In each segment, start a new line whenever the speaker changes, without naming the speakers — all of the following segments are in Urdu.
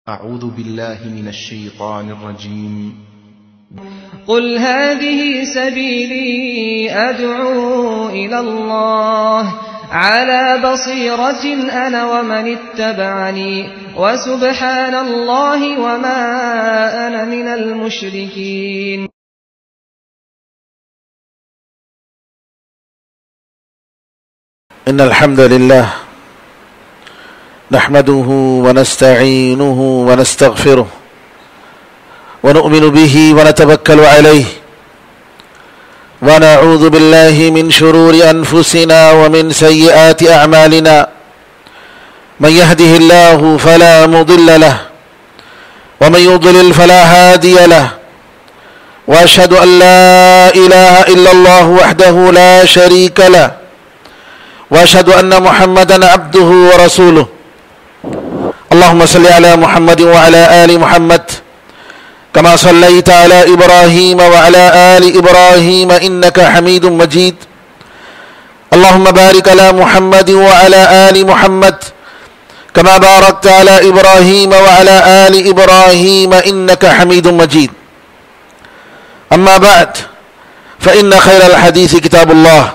أعوذ بالله من الشيطان الرجيم.
قل هذه سبيلي أدعو إلى الله على بصيرة أنا ومن اتبعني وسبحان الله وما أنا من المشركين.
إن الحمد لله نحمده ونستعينه ونستغفره ونؤمن به ونتوكل عليه ونعوذ بالله من شرور أنفسنا ومن سيئات أعمالنا من يهده الله فلا مضل له ومن يضلل فلا هادي له وأشهد أن لا إله إلا الله وحده لا شريك له وأشهد أن محمدا عبده ورسوله. اللهم صل على محمد وعلى آل محمد كما صليت على إبراهيم وعلى آل إبراهيم إنك حميد مجيد. اللهم بارك على محمد وعلى آل محمد كما باركت على إبراهيم وعلى آل إبراهيم إنك حميد مجيد. أما بعد فإن خير الحديث كتاب الله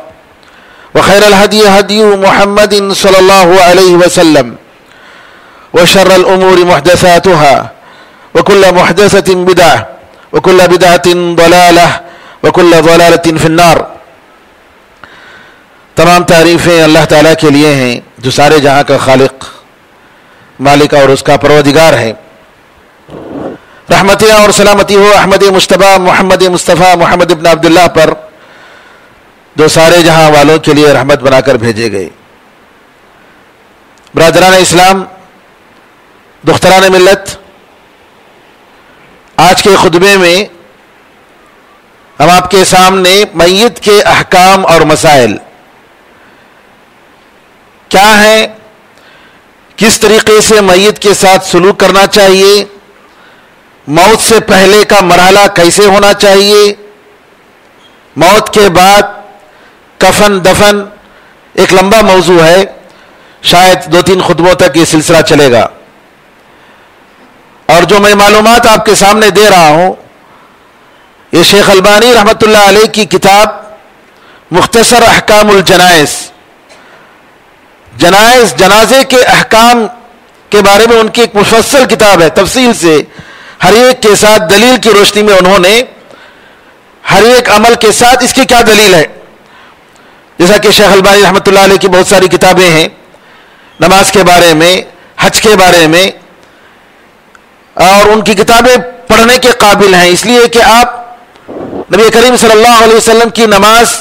وخير الهدي هدي محمد صلى الله عليه وسلم وشر الأمور محدثاتها وكل محدثة بدعة وكل بدعة ضلالة وكل ضلالة في النار. تمام تعریفیں اللہ تعالیٰ کے لیے ہیں جو سارے جہاں کا خالق مالک اور اس کا پروردگار ہے. رحمتیں اور سلامتی ہو احمد مجتبی محمد مصطفیٰ محمد ابن عبداللہ پر جو سارے جہاں والوں کے لیے رحمت بنا کر بھیجے گئے. برادران اسلام، دختران ملت، آج کے خطبے میں ہم آپ کے سامنے میت کے احکام اور مسائل کیا ہیں، کس طریقے سے میت کے ساتھ سلوک کرنا چاہیے، موت سے پہلے کا مرحلہ کیسے ہونا چاہیے، موت کے بعد کفن دفن، ایک لمبا موضوع ہے، شاید 2-3 خطبوں تک یہ سلسلہ چلے گا. اور جو میں معلومات آپ کے سامنے دے رہا ہوں یہ شیخ البانی رحمۃ اللہ علیہ کی کتاب مختصر احکام الجنائز، جنازے کے احکام کے بارے میں ان کی ایک مفصل کتاب ہے، تفصیل سے ہر ایک کے ساتھ دلیل کی روشنی میں انہوں نے ہر ایک عمل کے ساتھ اس کی کیا دلیل ہے. جیسا کہ شیخ البانی رحمۃ اللہ علیہ کی بہت ساری کتابیں ہیں نماز کے بارے میں، حج کے بارے میں، اور ان کی کتابیں پڑھنے کے قابل ہیں، اس لیے کہ آپ نبی کریم صلی اللہ علیہ وسلم کی نماز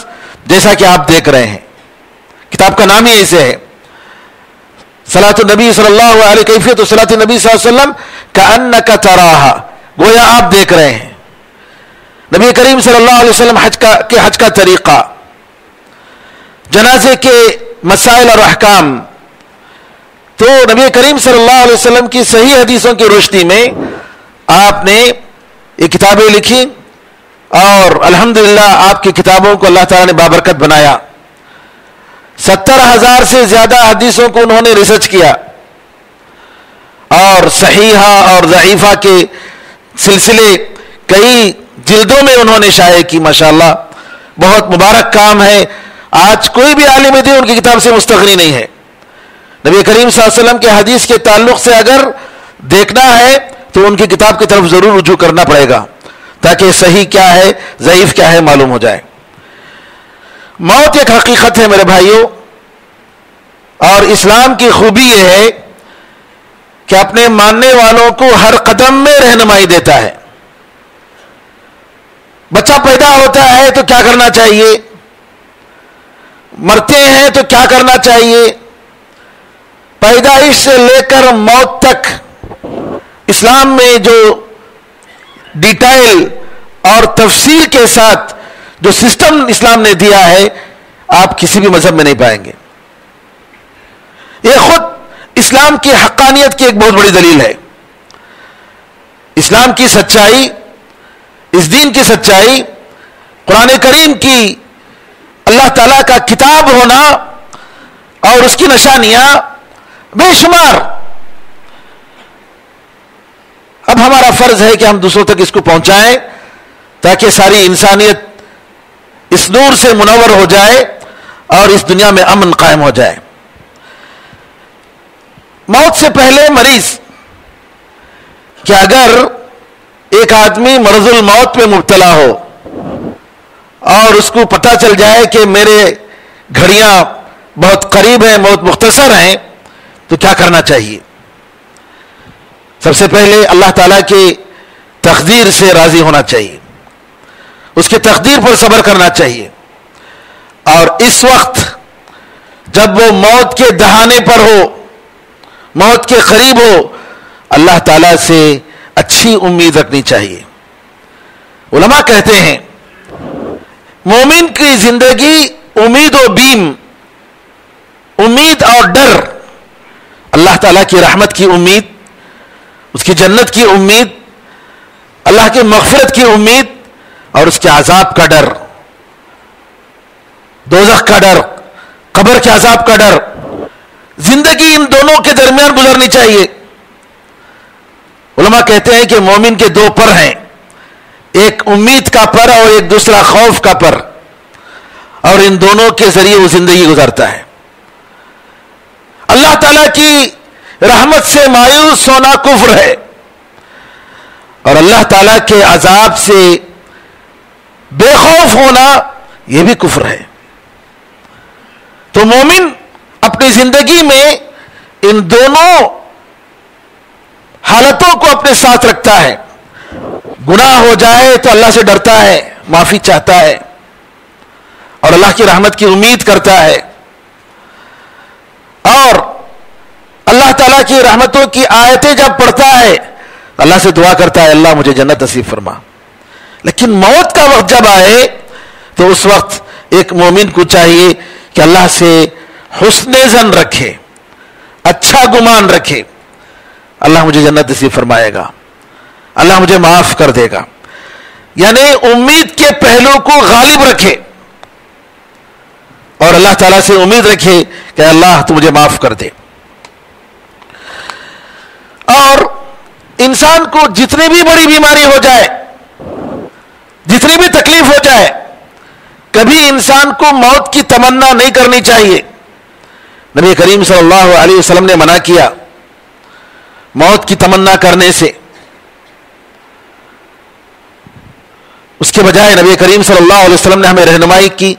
جیسا کہ آپ دیکھ رہے ہیں، کتاب کا نام ہی ایسے ہے صلاۃ النبی صلی اللہ علیہ کیفیت صلاۃ النبی صلی اللہ علیہ وسلم کأنک تراہا، گویا آپ دیکھ رہے ہیں. نبی کریم صلی اللہ علیہ وسلم حج کا طریقہ، جنازے کے مسائل اور احکام، تو نبی کریم صلی اللہ علیہ وسلم کی صحیح حدیثوں کی روشنی میں آپ نے یہ کتابیں لکھی اور الحمدللہ آپ کی کتابوں کو اللہ تعالیٰ نے بابرکت بنایا. 70,000 سے زیادہ حدیثوں کو انہوں نے ریسرچ کیا اور صحیحہ اور ضعیفہ کے سلسلے کئی جلدوں میں انہوں نے شائع کی. ماشاءاللہ بہت مبارک کام ہے. آج کوئی بھی عالم دین ان کی کتاب سے مستغنی نہیں ہے. نبی کریم صلی اللہ علیہ وسلم کے حدیث کے تعلق سے اگر دیکھنا ہے تو ان کی کتاب کی طرف ضرور رجوع کرنا پڑے گا تاکہ صحیح کیا ہے ضعیف کیا ہے معلوم ہو جائے. موت ایک حقیقت ہے میرے بھائیوں، اور اسلام کی خوبی یہ ہے کہ اپنے ماننے والوں کو ہر قدم میں رہنمائی دیتا ہے. بچہ پیدا ہوتا ہے تو کیا کرنا چاہیے، مرتے ہیں تو کیا کرنا چاہیے، پیدائش سے لے کر موت تک اسلام میں جو ڈیٹیل اور تفصیل کے ساتھ جو سسٹم اسلام نے دیا ہے آپ کسی بھی مذہب میں نہیں پائیں گے. یہ خود اسلام کی حقانیت کی ایک بہت بڑی دلیل ہے. اسلام کی سچائی، اس دین کی سچائی، قرآن کریم کی اللہ تعالیٰ کا کتاب ہونا اور اس کی نشانیاں بے شمار. ہمارا فرض ہے کہ ہم دوسروں تک اس کو پہنچائیں تاکہ ساری انسانیت اس نور سے منور ہو جائے اور اس دنیا میں امن قائم ہو جائے. موت سے پہلے مریض کہ اگر ایک آدمی مرض الموت میں مبتلا ہو اور اس کو پتہ چل جائے کہ میرے گھڑیاں بہت قریب ہیں, بہت مختصر ہیں, تو کیا کرنا چاہیے؟ سب سے پہلے اللہ تعالیٰ کی تقدیر سے راضی ہونا چاہیے, اس کی تقدیر پر صبر کرنا چاہیے. اور اس وقت جب وہ موت کے دہانے پر ہو, موت کے قریب ہو, اللہ تعالیٰ سے اچھی امید رکھنی چاہیے. علماء کہتے ہیں مومن کی زندگی امید و بیم, امید اور ڈر, اللہ تعالیٰ کی رحمت کی امید, اس کی جنت کی امید, اللہ کی مغفرت کی امید اور اس کے عذاب کا ڈر, دوزخ کا ڈر, قبر کے عذاب کا ڈر. زندگی ان دونوں کے درمیان گزرنی چاہیے. علماء کہتے ہیں کہ مومن کے دو پر ہیں, ایک امید کا پر اور ایک دوسرا خوف کا پر, اور ان دونوں کے ذریعے وہ زندگی گزارتا ہے. اللہ تعالیٰ کی رحمت سے مایوس ہونا کفر ہے, اور اللہ تعالیٰ کے عذاب سے بے خوف ہونا یہ بھی کفر ہے. تو مومن اپنی زندگی میں ان دونوں حالتوں کو اپنے ساتھ رکھتا ہے. گناہ ہو جائے تو اللہ سے ڈرتا ہے, معافی چاہتا ہے, اور اللہ کی رحمت کی امید کرتا ہے, اور اللہ تعالیٰ کی رحمتوں کی آیتیں جب پڑھتا ہے اللہ سے دعا کرتا ہے اللہ مجھے جنت نصیب فرما. لیکن موت کا وقت جب آئے تو اس وقت ایک مومن کو چاہیے کہ اللہ سے حسن ظن رکھے, اچھا گمان رکھے, اللہ مجھے جنت نصیب فرمائے گا, اللہ مجھے معاف کر دے گا. یعنی امید کے پہلو کو غالب رکھے اور اللہ تعالیٰ سے امید رکھے کہ اللہ تو مجھے معاف کر دے. اور انسان کو جتنی بھی بڑی بیماری ہو جائے, جتنی بھی تکلیف ہو جائے, کبھی انسان کو موت کی تمنا نہیں کرنی چاہیے. نبی کریم صلی اللہ علیہ وسلم نے منع کیا موت کی تمنا کرنے سے. اس کے بجائے نبی کریم صلی اللہ علیہ وسلم نے ہمیں رہنمائی کی,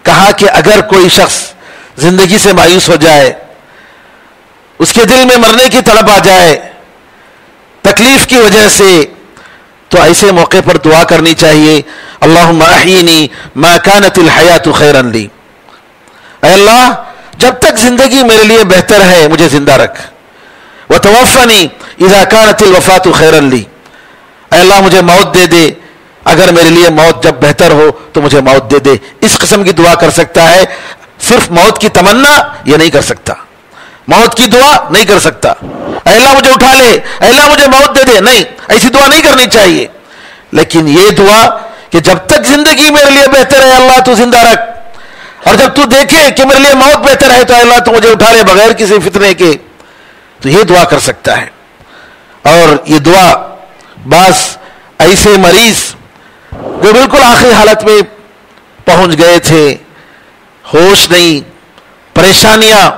کہا کہ اگر کوئی شخص زندگی سے مایوس ہو جائے, اس کے دل میں مرنے کی تڑپ آ جائے تکلیف کی وجہ سے, تو ایسے موقع پر دعا کرنی چاہیے اللہم احیینی ما کانت الحیات خیرا لی, اے اللہ جب تک زندگی میرے لیے بہتر ہے مجھے زندہ رکھ. وتوفنی اذا کانت الوفات خیرا لی, اے اللہ مجھے موت دے دے اگر میرے لیے موت جب بہتر ہو تو مجھے موت دے دے. اس قسم کی دعا کر سکتا ہے, صرف موت کی تمنا یہ نہیں کر سکتا, موت کی دعا نہیں کر سکتا. اے اللہ مجھے اٹھا لے, اے اللہ مجھے موت دے دے, نہیں, ایسی دعا نہیں کرنی چاہیے. لیکن یہ دعا کہ جب تک زندگی میرے لیے بہتر ہے اللہ تو زندہ رکھ, اور جب تو دیکھے کہ میرے لیے موت بہتر ہے تو اے اللہ تو مجھے اٹھا لے بغیر کسی فتنے کے, تو یہ دعا کر سکتا ہے. اور یہ دعا بعض ایسے مریض جو بالکل آخری حالت میں پہنچ گئے تھے, ہوش نہیں, پریشانیاں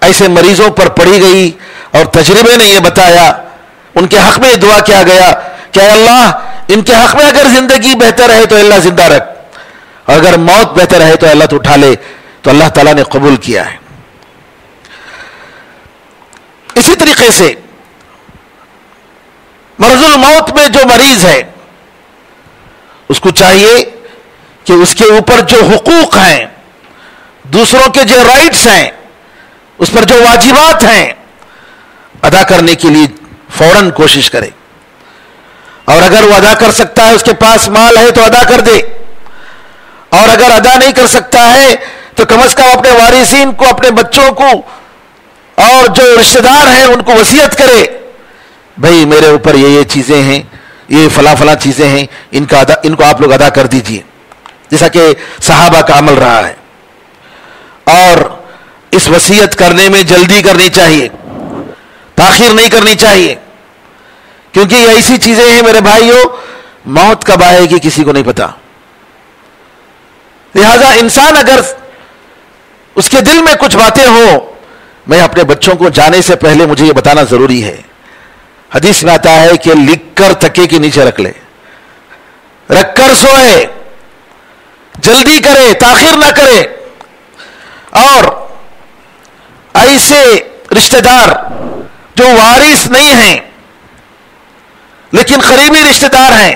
ایسے مریضوں پر پڑی گئی اور تجربے نے یہ بتایا, ان کے حق میں دعا کیا گیا کہ اے اللہ ان کے حق میں اگر زندگی بہتر ہے تو اللہ زندہ رکھ, اور اگر موت بہتر ہے تو اللہ تو اٹھا لے. تو اللہ تعالیٰ نے قبول کیا ہے. اسی طریقے سے مرض الموت میں جو مریض ہے اس کو چاہیے کہ اس کے اوپر جو حقوق ہیں, دوسروں کے جو رائٹس ہیں, اس پر جو واجبات ہیں ادا کرنے کے لیے فوراً کوشش کرے. اور اگر وہ ادا کر سکتا ہے, اس کے پاس مال ہے تو ادا کر دے, اور اگر ادا نہیں کر سکتا ہے تو کم از کم اپنے وارثین کو, اپنے بچوں کو اور جو رشتہ دار ہیں ان کو وصیت کرے, بھائی میرے اوپر یہ چیزیں ہیں, یہ فلاں فلاں چیزیں ہیں, ان کو آپ لوگ ادا کر دیجئے, جیسا کہ صحابہ کا عمل رہا ہے. اور اس وصیت کرنے میں جلدی کرنی چاہیے, تاخیر نہیں کرنی چاہیے, کیونکہ یہ ایسی چیزیں ہیں میرے بھائیوں، موت کب آئے گی کسی کو نہیں پتا. لہذا انسان اگر اس کے دل میں کچھ باتیں ہوں، میں اپنے بچوں کو جانے سے پہلے مجھے یہ بتانا ضروری ہے. حدیث میں آتا ہے کہ لکھ کر تکیے کے نیچے رکھ لے، رکھ کر سوئے، جلدی کرے، تاخیر نہ کرے. اور ایسے رشتہ دار جو وارث نہیں ہیں لیکن قریبی رشتہ دار ہیں،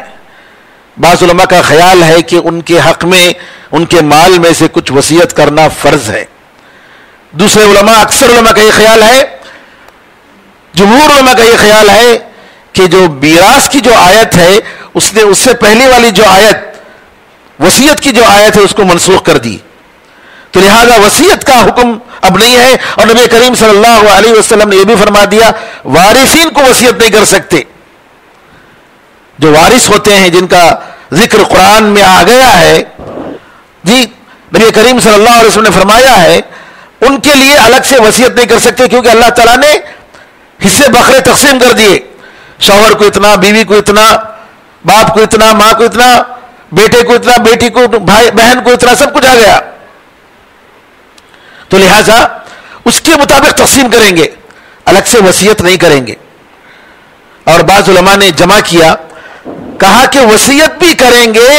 بعض علماء کا خیال ہے کہ ان کے حق میں ان کے مال میں سے کچھ وصیت کرنا فرض ہے. دوسرے علماء، اکثر علماء کا یہ خیال ہے، جمہور علماء کا یہ خیال ہے کہ جو میراث کی جو آیت ہے اس نے اس سے پہلی والی جو آیت وصیت کی جو آیت ہے اس کو منسوخ کر دی. تو لہذا وصیت کا حکم اب نہیں ہے. اور نبی کریم صلی اللہ علیہ وسلم نے یہ بھی فرما دیا وارثین کو وصیت نہیں کر سکتے. جو وارث ہوتے ہیں جن کا ذکر قرآن میں آ گیا ہے، جی نبی کریم صلی اللہ علیہ وسلم نے فرمایا ہے ان کے لیے الگ سے وصیت نہیں کر سکتے، کیونکہ اللہ تعالیٰ نے حصے بکرے تقسیم کر دیے. شوہر کو اتنا، بیوی کو اتنا، باپ کو اتنا، ماں کو اتنا، بیٹے کو اتنا، بیٹی کو، بھائی بہن کو اتنا، سب کچھ آ گیا. تو لہذا اس کے مطابق تقسیم کریں گے، الگ سے وصیت نہیں کریں گے. اور بعض علماء نے جمع کیا، کہا کہ وصیت بھی کریں گے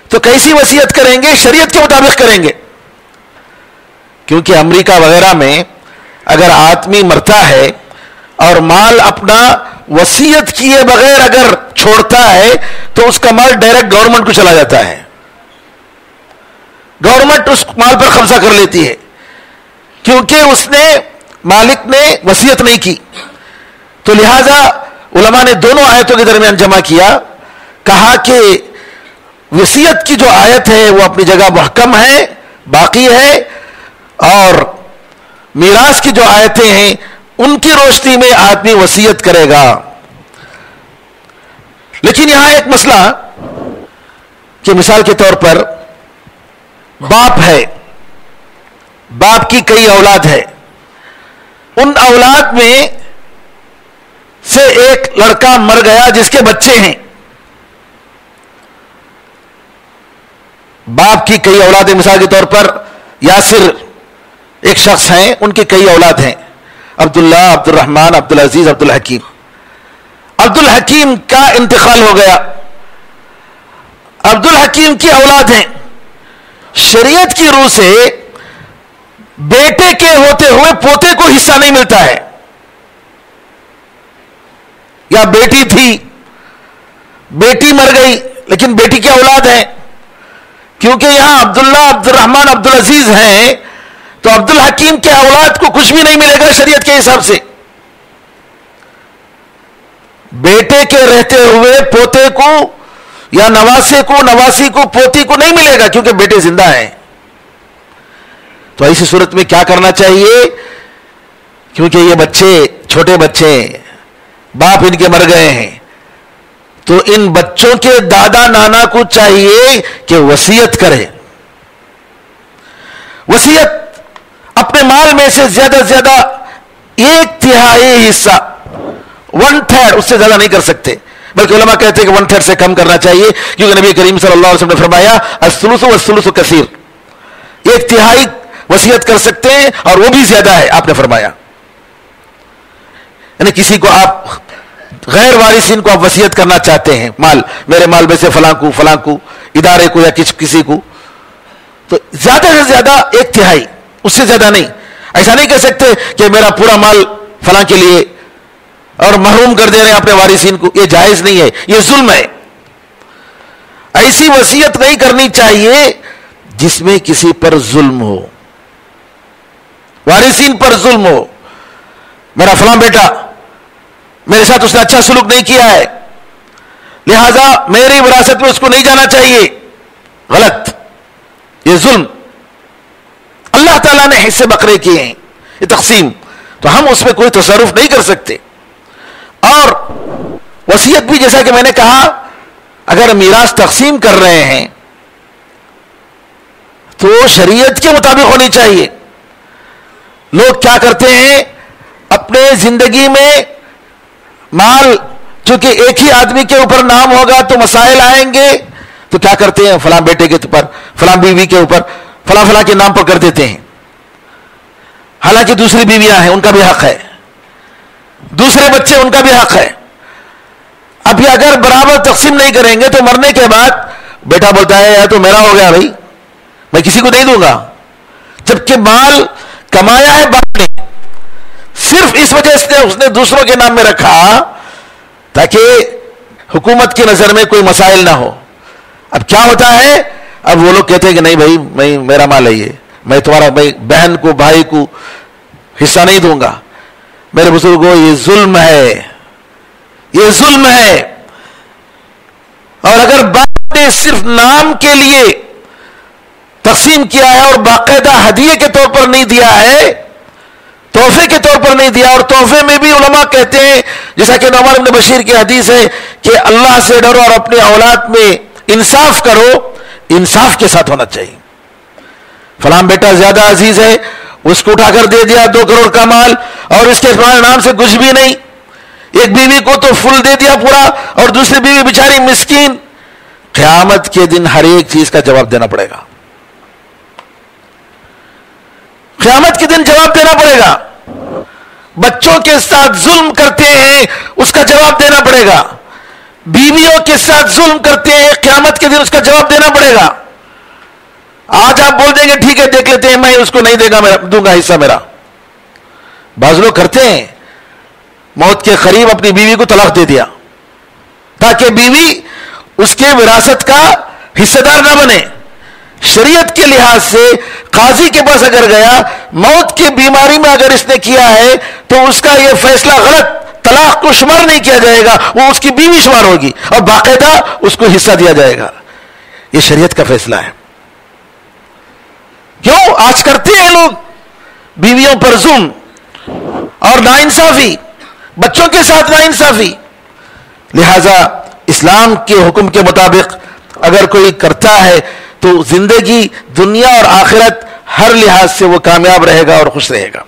تو کیسی وصیت کریں گے؟ شریعت کے مطابق کریں گے. کیونکہ امریکہ وغیرہ میں اگر آدمی مرتا ہے اور مال اپنا وصیت کیے بغیر اگر چھوڑتا ہے تو اس کا مال ڈائریکٹ گورنمنٹ کو چلا جاتا ہے. گورنمنٹ اس مال پر قبضہ کر لیتی ہے کیونکہ اس نے مالک نے وصیت نہیں کی. تو لہذا علماء نے دونوں آیتوں کے درمیان جمع کیا، کہا کہ وصیت کی جو آیت ہے وہ اپنی جگہ محکم ہے، باقی ہے، اور میراث کی جو آیتیں ہیں ان کی روشنی میں آدمی وصیت کرے گا. لیکن یہاں ایک مسئلہ کہ مثال کے طور پر باپ ہے، باپ کی کئی اولاد ہے، ان اولاد میں سے ایک لڑکا مر گیا جس کے بچے ہیں. باپ کی کئی اولاد ہیں، مثال کے طور پر یاسر ایک شخص ہیں، ان کی کئی اولاد ہیں، عبداللہ، عبد الرحمن، عبد العزیز، عبد الحکیم. عبد الحکیم کا انتقال ہو گیا، عبد الحکیم کی اولاد ہیں. شریعت کی روح سے بیٹے کے ہوتے ہوئے پوتے کو حصہ نہیں ملتا ہے، یا بیٹی تھی، بیٹی مر گئی لیکن بیٹی کی اولاد ہے. کیونکہ یہاں عبداللہ، عبد الرحمن، عبد العزیز ہیں تو عبد الحکیم کے اولاد کو کچھ بھی نہیں ملے گا شریعت کے حساب سے. بیٹے کے رہتے ہوئے پوتے کو یا نواسے کو، نواسی کو، پوتی کو نہیں ملے گا کیونکہ بیٹے زندہ ہیں. تو ایسی صورت میں کیا کرنا چاہیے؟ کیونکہ یہ بچے چھوٹے بچے ہیں، باپ ان کے مر گئے ہیں، تو ان بچوں کے دادا نانا کو چاہیے کہ وصیت کرے. وصیت اپنے مال میں سے زیادہ سے زیادہ 1/3 حصہ، 1/3، اس سے زیادہ نہیں کر سکتے. بلکہ علماء کہتے ہیں کہ 1/3 سے کم کرنا چاہیے، کیونکہ نبی کریم صلی اللہ علیہ وسلم نے فرمایا الثلث والثلث کثیر، 1/3 وصیت کر سکتے ہیں اور وہ بھی زیادہ ہے، آپ نے فرمایا. یعنی کسی کو آپ غیر وارثین کو آپ وصیت کرنا چاہتے ہیں، مال، میرے مال میں سے فلاں کو، ادارے کو یا کسی کو، تو زیادہ سے زیادہ 1/3، اس سے زیادہ نہیں. ایسا نہیں کہہ سکتے کہ میرا پورا مال فلاں کے لیے اور محروم کر دے رہے ہیں اپنے وارثین کو، یہ جائز نہیں ہے، یہ ظلم ہے. ایسی وصیت نہیں کرنی چاہیے جس میں کسی پر ظلم ہو، وارثین پر ظلم ہو. میرا فلاں بیٹا، میرے ساتھ اس نے اچھا سلوک نہیں کیا ہے، لہذا میری وراثت میں اس کو نہیں جانا چاہیے، غلط، یہ ظلم. اللہ تعالیٰ نے حصے بکرے کیے ہیں، یہ تقسیم، تو ہم اس میں کوئی تصرف نہیں کر سکتے. اور وصیت بھی جیسا کہ میں نے کہا، اگر میراث تقسیم کر رہے ہیں تو شریعت کے مطابق ہونی چاہیے. لوگ کیا کرتے ہیں، اپنے زندگی میں مال چونکہ ایک ہی آدمی کے اوپر نام ہوگا تو مسائل آئیں گے، تو کیا کرتے ہیں، فلاں بیٹے کے اوپر، فلاں بیوی کے اوپر فلاں فلاں کے نام پر کر دیتے ہیں، حالانکہ دوسری بیویاں ہیں، ان کا بھی حق ہے، دوسرے بچے ان کا بھی حق ہے. ابھی اگر برابر تقسیم نہیں کریں گے تو مرنے کے بعد بیٹا بولتا ہے یا تو میرا ہو گیا بھائی، میں کسی کو نہیں دوں گا، جبکہ مال کمایا ہے باپ نے، صرف اس وجہ سے اس نے دوسروں کے نام میں رکھا تاکہ حکومت کی نظر میں کوئی مسائل نہ ہو. اب کیا ہوتا ہے، اب وہ لوگ کہتے ہیں کہ نہیں بھائی میں میرا مال ہے یہ، میں تمہارا بہن کو بھائی کو حصہ نہیں دوں گا. میرے بزرگوں یہ ظلم ہے، یہ ظلم ہے. اور اگر باپ نے صرف نام کے لیے تقسیم کیا ہے اور باقاعدہ ہدیے کے طور پر نہیں دیا ہے، تحفے کے طور پر نہیں دیا، اور تحفے میں بھی علماء کہتے ہیں جیسا کہ نعمان بن بشیر کی حدیث ہے کہ اللہ سے ڈرو اور اپنی اولاد میں انصاف کرو، انصاف کے ساتھ ہونا چاہیے. فلاں بیٹا زیادہ عزیز ہے، اس کو اٹھا کر دے دیا 2 کروڑ کا مال اور اس کے نام سے کچھ بھی نہیں. ایک بیوی کو تو فل دے دیا پورا اور دوسری بیوی بیچاری مسکین. قیامت کے دن ہر ایک چیز کا جواب دینا پڑے گا، قیامت کے دن جواب دینا پڑے گا. بچوں کے ساتھ ظلم کرتے ہیں اس کا جواب دینا پڑے گا، بیویوں کے ساتھ ظلم کرتے ہیں قیامت کے دن اس کا جواب دینا پڑے گا. آج آپ بول دیں گے ٹھیک ہے دیکھ لیتے ہیں، میں اس کو نہیں دوں گا حصہ میرا. بعض لوگ کرتے ہیں، موت کے قریب اپنی بیوی کو طلاق دے دیا تاکہ بیوی اس کے وراثت کا حصہ دار نہ بنے. شریعت کے لحاظ سے قاضی کے پاس اگر گیا، موت کی بیماری میں اگر اس نے کیا ہے تو اس کا یہ فیصلہ غلط، طلاق کو شمار نہیں کیا جائے گا، وہ اس کی بیوی شمار ہوگی اور باقاعدہ اس کو حصہ دیا جائے گا. یہ شریعت کا فیصلہ ہے. کیوں آج کرتے ہیں لوگ بیویوں پر ظلم اور ناانصافی، بچوں کے ساتھ ناانصافی. لہذا اسلام کے حکم کے مطابق اگر کوئی کرتا ہے تو زندگی دنیا اور آخرت ہر لحاظ سے وہ کامیاب رہے گا اور خوش رہے گا.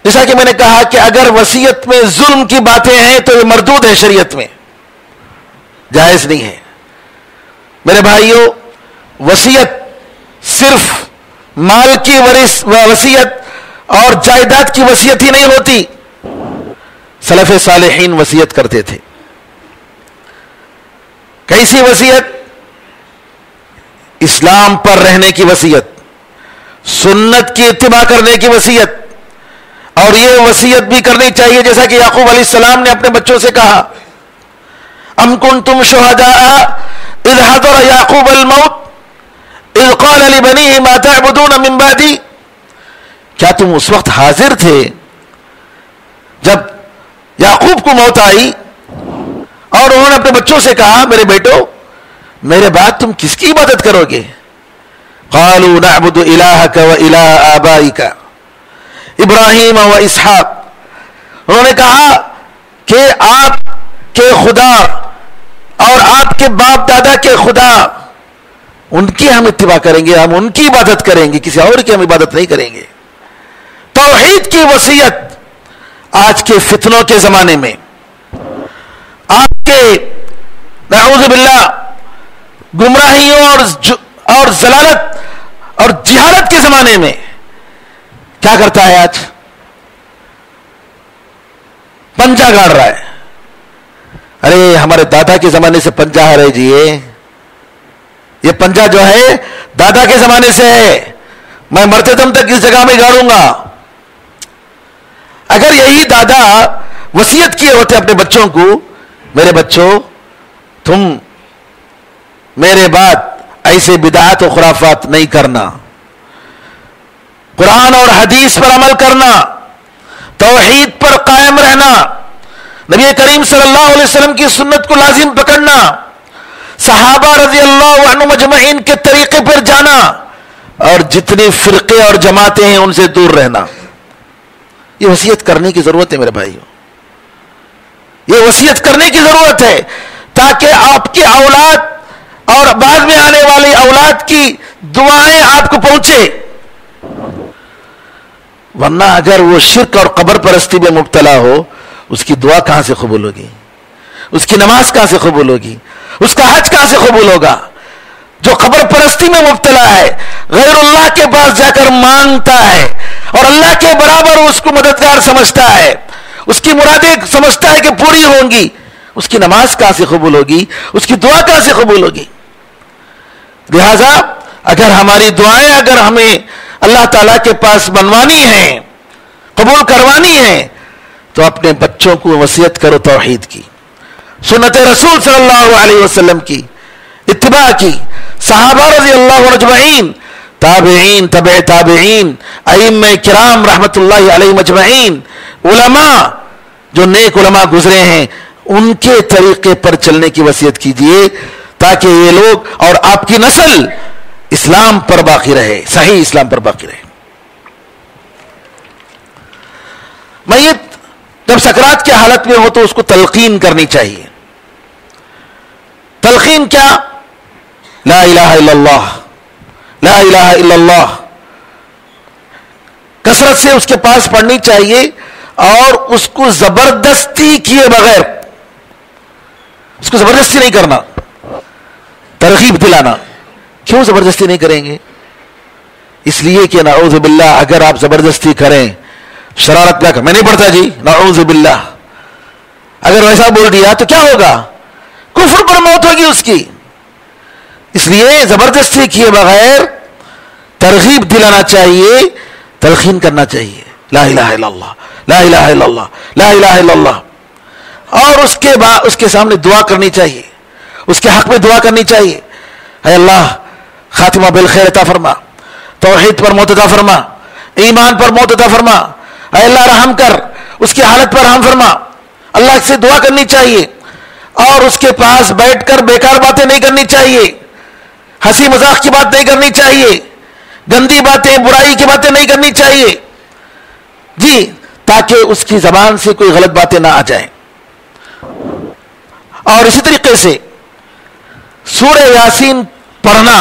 جیسا کہ میں نے کہا کہ اگر وصیت میں ظلم کی باتیں ہیں تو یہ مردود ہے، شریعت میں جائز نہیں ہے. میرے بھائیوں، وصیت صرف مال کی وصیت اور جائیداد کی وصیت ہی نہیں ہوتی. سلف صالحین وصیت کرتے تھے. کیسی وصیت؟ اسلام پر رہنے کی وصیت، سنت کی اتباع کرنے کی وصیت. اور یہ وصیت بھی کرنی چاہیے جیسا کہ یعقوب علیہ السلام نے اپنے بچوں سے کہا، ام کنتم شہداء اذ حضر یعقوب الموت اذ قال لبنیہ ما تعبدون من بعدی. کیا تم اس وقت حاضر تھے جب یعقوب کو موت آئی اور انہوں نے اپنے بچوں سے کہا میرے بیٹو میرے بعد تم کس کی عبادت کرو گے؟ قالوا نعبد الہک و الہ آبائک ابراہیم و اسحاق. انہوں نے کہا کہ آپ کے خدا اور آپ کے باپ دادا کے خدا، ان کی ہم اتباع کریں گے، ہم ان کی عبادت کریں گے، کسی اور کی ہم عبادت نہیں کریں گے. توحید کی وصیت آج کے فتنوں کے زمانے میں، آج کے نعوذ باللہ گمراہیوں اور ضلالت اور جہالت کے زمانے میں کیا کرتا ہے؟ آج پنجا گاڑ رہا ہے. ارے ہمارے دادا کے زمانے سے پنجا ہے جی، یہ پنجا جو ہے دادا کے زمانے سے ہے، میں مرتے دم تک اس جگہ میں گاڑوں گا. اگر یہی دادا وصیت کیے ہوتے اپنے بچوں کو، میرے بچوں تم میرے بعد ایسے بدعات و خرافات نہیں کرنا، قرآن اور حدیث پر عمل کرنا، توحید پر قائم رہنا، نبی کریم صلی اللہ علیہ وسلم کی سنت کو لازم پکڑنا، صحابہ رضی اللہ عنہم اجمعین کے طریقے پر جانا، اور جتنی فرقے اور جماعتیں ہیں ان سے دور رہنا. یہ وصیت کرنے کی ضرورت ہے میرے بھائیوں، یہ وصیت کرنے کی ضرورت ہے تاکہ آپ کی اولاد اور بعد میں آنے والی اولاد کی دعائیں آپ کو پہنچے. ورنہ اگر وہ شرک اور قبر پرستی میں مبتلا ہو، اس کی دعا کہاں سے قبول ہوگی؟ اس کی نماز کہاں سے قبول ہوگی؟ اس کا حج کہاں سے قبول ہوگا؟ جو قبر پرستی میں مبتلا ہے، غیر اللہ کے پاس جا کر مانگتا ہے اور اللہ کے برابر اس کو مددگار سمجھتا ہے، اس کی مرادیں سمجھتا ہے کہ پوری ہوں گی، اس کی نماز کہاں سے قبول ہوگی؟ اس کی دعا کہاں سے قبول ہوگی؟ لہذا اگر ہماری دعائیں اگر ہمیں اللہ تعالیٰ کے پاس بنوانی ہیں، قبول کروانی ہیں، تو اپنے بچوں کو وصیت کرو توحید کی، سنت رسول صلی اللہ علیہ وسلم کی اتباع کی، صحابہ رضی اللہ عنہ اجمعین، تابعین، تبع تابعین، ائمہ کرام رحمت اللہ علیہم اجمعین، علماء جو نیک علماء گزرے ہیں ان کے طریقے پر چلنے کی وصیت کیجئے، تاکہ یہ لوگ اور آپ کی نسل اسلام پر باقی رہے، صحیح اسلام پر باقی رہے۔ میت جب سکرات کی حالت میں ہو تو اس کو تلقین کرنی چاہیے۔ تلقین کیا؟ لا الہ الا اللہ، لا الہ الا اللہ کثرت سے اس کے پاس پڑھنی چاہیے، اور اس کو زبردستی کیے بغیر، اس کو زبردستی نہیں کرنا، ترغیب دلانا۔ کیوں زبردستی نہیں کریں گے؟ اس لیے کہ نعوذ باللہ اگر آپ زبردستی کریں، شرارت کیا کہ میں نہیں پڑھتا جی، نعوذ باللہ اگر ویسا بول دیا تو کیا ہوگا؟ کفر پر موت ہوگی اس کی۔ اس لیے زبردستی کیے بغیر ترغیب دلانا چاہیے، تلقین کرنا چاہیے، لا الہ الا اللہ، لا الہ الا اللہ، لا الہ الا اللہ، اور اس کے بعد اس کے سامنے دعا کرنی چاہیے، اس کے حق میں دعا کرنی چاہیے، اے اللہ خاتمہ بالخیر عطا فرما، توحید پر موت عطا فرما، ایمان پر موت عطا فرما، اے اللہ رحم کر، اس کی حالت پر رحم فرما، اللہ سے دعا کرنی چاہیے، اور اس کے پاس بیٹھ کر بیکار باتیں نہیں کرنی چاہیے، ہنسی مذاق کی بات نہیں کرنی چاہیے، گندی باتیں برائی کی باتیں نہیں کرنی چاہیے جی، تاکہ اس کی زبان سے کوئی غلط باتیں نہ آ جائیں۔ اور اسی طریقے سے سورہ یاسین پڑھنا،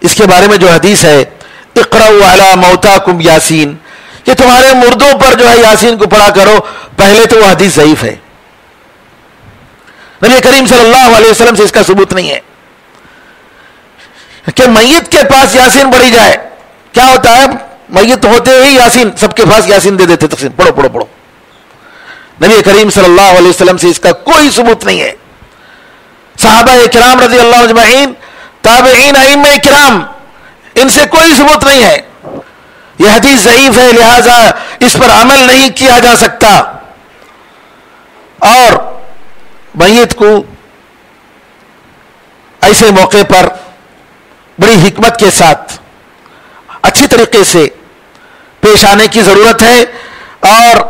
اس کے بارے میں جو حدیث ہے اقرأوا علی موتاکم یاسین، کہ تمہارے مردوں پر جو ہے یاسین کو پڑھا کرو، پہلے تو وہ حدیث ضعیف ہے، نبی کریم صلی اللہ علیہ وسلم سے اس کا ثبوت نہیں ہے کہ میت کے پاس یاسین پڑھی جائے۔ کیا ہوتا ہے؟ میت ہوتے ہی یاسین سب کے پاس یاسین دے دیتے، تقسیم پڑھو پڑھو پڑھو۔ نبی کریم صلی اللہ علیہ وسلم سے اس کا کوئی ثبوت نہیں ہے، صحابہ کرام رضی اللہ عنہم اجمعین، تابعین، ائمہ کرام، ان سے کوئی ثبوت نہیں ہے، یہ حدیث ضعیف ہے، لہذا اس پر عمل نہیں کیا جا سکتا۔ اور میت کو ایسے موقع پر بڑی حکمت کے ساتھ اچھی طریقے سے پیش آنے کی ضرورت ہے، اور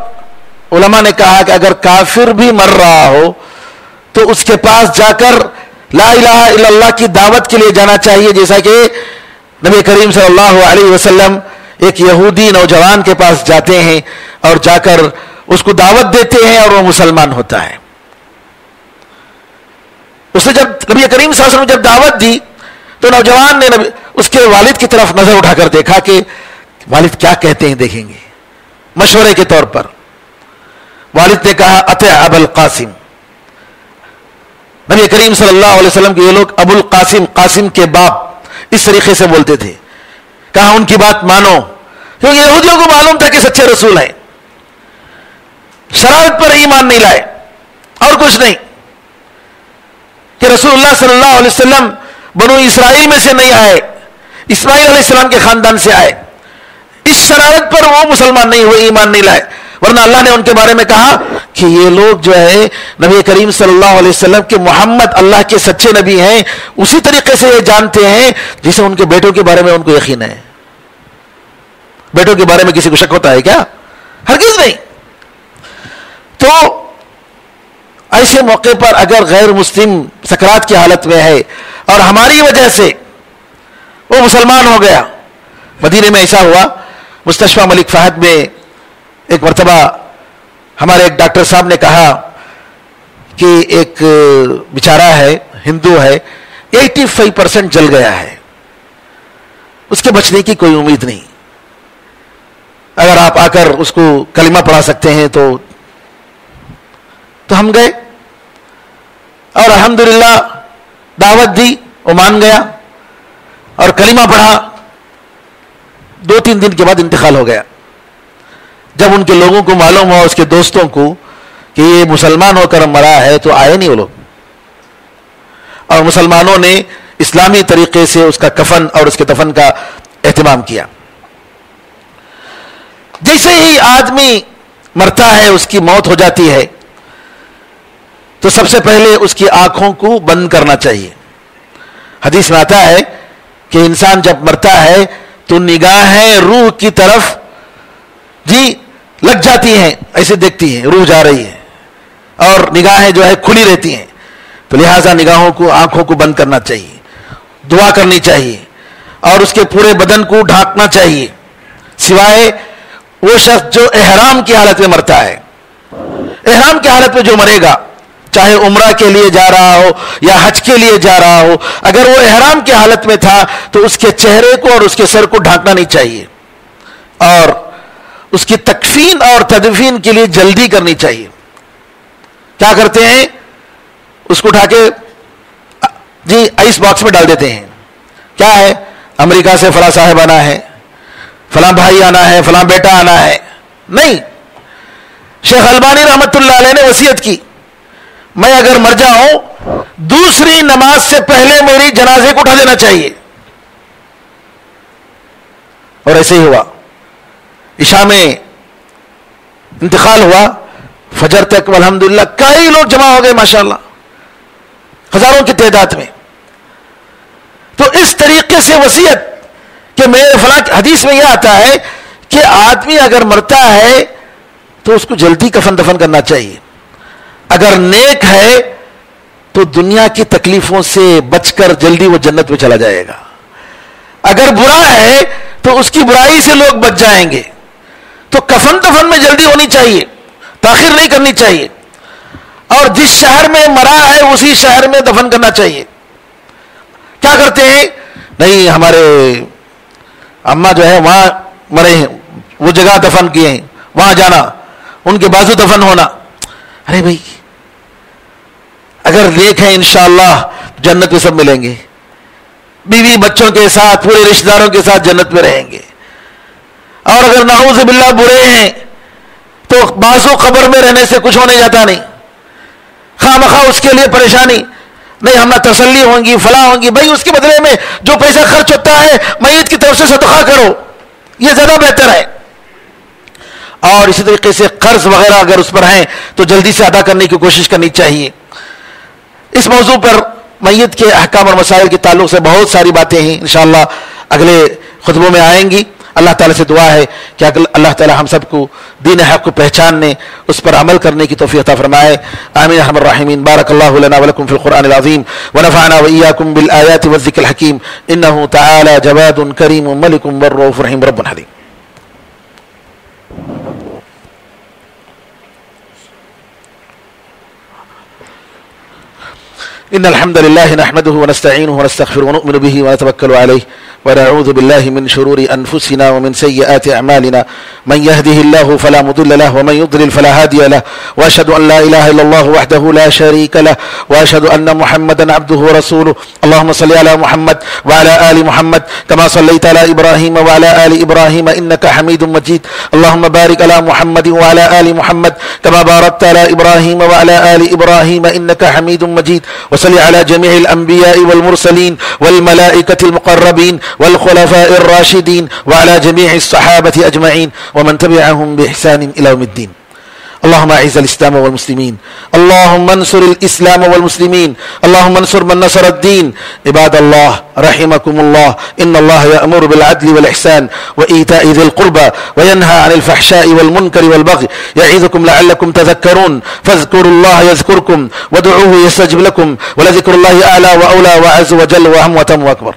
علماء نے کہا کہ اگر کافر بھی مر رہا ہو تو اس کے پاس جا کر لا الہ الا اللہ کی دعوت کے لیے جانا چاہیے، جیسا کہ نبی کریم صلی اللہ علیہ وسلم ایک یہودی نوجوان کے پاس جاتے ہیں اور جا کر اس کو دعوت دیتے ہیں اور وہ مسلمان ہوتا ہے۔ اس نے جب نبی کریم صلی اللہ علیہ وسلم جب دعوت دی تو نوجوان نے اس کے والد کی طرف نظر اٹھا کر دیکھا کہ والد کیا کہتے ہیں، دیکھیں گے مشورے کے طور پر۔ والد نے کہا اطع ابا القاسم، نبی کریم صلی اللہ علیہ وسلم کے یہ لوگ ابو القاسم، قاسم کے باپ، اس طریقے سے بولتے تھے، کہا ان کی بات مانو، کیونکہ یہودیوں کو معلوم تھا کہ سچے رسول ہیں، شرارت پر ایمان نہیں لائے اور کچھ نہیں، کہ رسول اللہ صلی اللہ علیہ وسلم بنو اسرائیل میں سے نہیں آئے، اسماعیل علیہ السلام کے خاندان سے آئے، اس شرارت پر وہ مسلمان نہیں ہوئے، ایمان نہیں لائے، ورنہ اللہ نے ان کے بارے میں کہا کہ یہ لوگ جو ہے نبی کریم صلی اللہ علیہ وسلم کے محمد اللہ کے سچے نبی ہیں، اسی طریقے سے یہ جانتے ہیں جسے ان کے بیٹوں کے بارے میں ان کو یقین ہے۔ بیٹوں کے بارے میں کسی کو شک ہوتا ہے کیا؟ ہرگز نہیں۔ تو ایسے موقع پر اگر غیر مسلم سکرات کی حالت میں ہے اور ہماری وجہ سے وہ مسلمان ہو گیا، مدینے میں ایسا ہوا، مستشفیٰ ملک فہد میں ایک مرتبہ ہمارے ایک ڈاکٹر صاحب نے کہا کہ ایک بیچارہ ہے، ہندو ہے، 85% جل گیا ہے، اس کے بچنے کی کوئی امید نہیں۔ اگر آپ آ کر اس کو کلمہ پڑھا سکتے ہیں تو ہم گئے اور الحمدللہ دعوت دی، وہ مان گیا اور کلمہ پڑھا. 2-3 دن کے بعد انتقال ہو گیا. جب ان کے لوگوں کو معلوم ہوا، اس کے دوستوں کو، کہ یہ مسلمان ہو کر مرا ہے، تو آئے نہیں وہ لوگ، اور مسلمانوں نے اسلامی طریقے سے اس کا کفن اور اس کے دفن کا اہتمام کیا. جیسے ہی آدمی مرتا ہے، اس کی موت ہو جاتی ہے، تو سب سے پہلے اس کی آنکھوں کو بند کرنا چاہیے. حدیث میں آتا ہے کہ انسان جب مرتا ہے تو نگاہیں روح کی طرف لگ جاتی ہیں، ایسے دیکھتی ہیں روح جا رہی ہے، اور نگاہیں جو ہے کھلی رہتی ہیں. تو لہٰذا نگاہوں کو، آنکھوں کو بند کرنا چاہیے، دعا کرنی چاہیے، اور اس کے پورے بدن کو ڈھانکنا چاہیے، سوائے وہ شخص جو احرام کی حالت میں مرتا ہے. احرام کی حالت میں جو مرے گا، چاہے عمرہ کے لیے جا رہا ہو یا حج کے لیے جا رہا ہو، اگر وہ احرام کی حالت میں تھا تو اس کے چہرے کو اور اس کے سر کو ڈھانکنا نہیں چاہیے، اور اس کی تکفین اور تدفین کے لیے جلدی کرنی چاہیے. کیا کرتے ہیں؟ اس کو اٹھا کے آئس باکس میں ڈال دیتے ہیں. کیا ہے؟ امریکہ سے فلاں صاحب آنا ہے، فلاں بھائی آنا ہے، فلاں بیٹا آنا ہے. نہیں، شیخ البانی رحمت اللہ علیہ نے وصیت کی، میں اگر مر جاؤں دوسری نماز سے پہلے میری جنازے کو اٹھا دینا چاہیے. اور ایسے ہی ہوا. عشاء میں انتقال ہوا، فجر تک الحمدللہ کئی لوگ جمع ہو گئے، ماشاءاللہ ہزاروں کی تعداد میں. تو اس طریقے سے وصیت کہ میرے فلاں، حدیث میں یہ آتا ہے کہ آدمی اگر مرتا ہے تو اس کو جلدی کفن دفن کرنا چاہیے. اگر نیک ہے تو دنیا کی تکلیفوں سے بچ کر جلدی وہ جنت میں چلا جائے گا. اگر برا ہے تو اس کی برائی سے لوگ بچ جائیں گے. تو کفن دفن میں جلدی ہونی چاہیے، تاخیر نہیں کرنی چاہیے. اور جس شہر میں مرا ہے اسی شہر میں دفن کرنا چاہیے. کیا کرتے ہیں؟ نہیں، ہمارے اماں جو ہے وہاں مرے ہیں، وہ جگہ دفن کیے ہیں، وہاں جانا، ان کے بازو دفن ہونا. ارے بھائی، اگر نیک ہے انشاءاللہ جنت میں سب ملیں گے، بیوی بچوں کے ساتھ، پورے رشتہ داروں کے ساتھ جنت میں رہیں گے. اور اگر نعوذ باللہ برے ہیں تو بازو قبر میں رہنے سے کچھ ہونے جاتا نہیں، خواہ مخواہ اس کے لیے پریشانی نہیں، ہم نہ تسلی ہوں گی، فلاں ہوں گی. بھائی اس کے بدلے میں جو پیسہ خرچ ہوتا ہے میت کی طرف سے صدقہ کرو، یہ زیادہ بہتر ہے. اور اسی طریقے سے قرض وغیرہ اگر اس پر ہیں تو جلدی سے ادا کرنے کی کوشش کرنی چاہیے. اس موضوع پر میت کے احکام اور مسائل کے تعلق سے بہت ساری باتیں ہیں، انشاءاللہ اگلے خطبوں میں آئیں گی. اللہ تعالیٰ سے دعا ہے کہ اللہ تعالیٰ ہم سب کو دین حق کو پہچاننے، اس پر عمل کرنے کی توفیق عطا فرمائے. آمین ارحم الراحمین. بارک اللہ لنا ولکم فی القرآن العظیم ونفعنا وإیاکم بالآیات والذکر الحکیم. انہ تعالی جواد کریم ملک والرؤوف رحیم رب حلیم. إن الحمد لله نحمده ونستعينه ونستغفره ونؤمن به ونتوكل عليه ونعوذ بالله من شرور أنفسنا ومن سيئات أعمالنا. من يهده الله فلا مضل له ومن يضلل فلا هادي له. وأشهد أن لا إله إلا الله وحده لا شريك له وأشهد أن محمدا عبده ورسوله. اللهم صل على محمد وعلى آل محمد كما صليت على إبراهيم وعلى آل إبراهيم إنك حميد مجيد. اللهم بارك على محمد وعلى آل محمد كما باركت على إبراهيم وعلى آل إبراهيم إنك حميد مجيد. وصل على جميع الأنبياء والمرسلين والملائكة المقربين والخلفاء الراشدين وعلى جميع الصحابة أجمعين ومن تبعهم بإحسان إلى يوم الدين. اللهم اعز الاسلام والمسلمين، اللهم انصر الاسلام والمسلمين، اللهم انصر من نصر الدين. عباد الله رحمكم الله، ان الله يأمر بالعدل والإحسان وإيتاء ذي القربى وينهى عن الفحشاء والمنكر والبغي يعظكم لعلكم تذكرون. فاذكروا الله يذكركم وادعوه يستجب لكم ولذكر الله أعلى وأولى وعز وجل وأهم وتم وأكبر.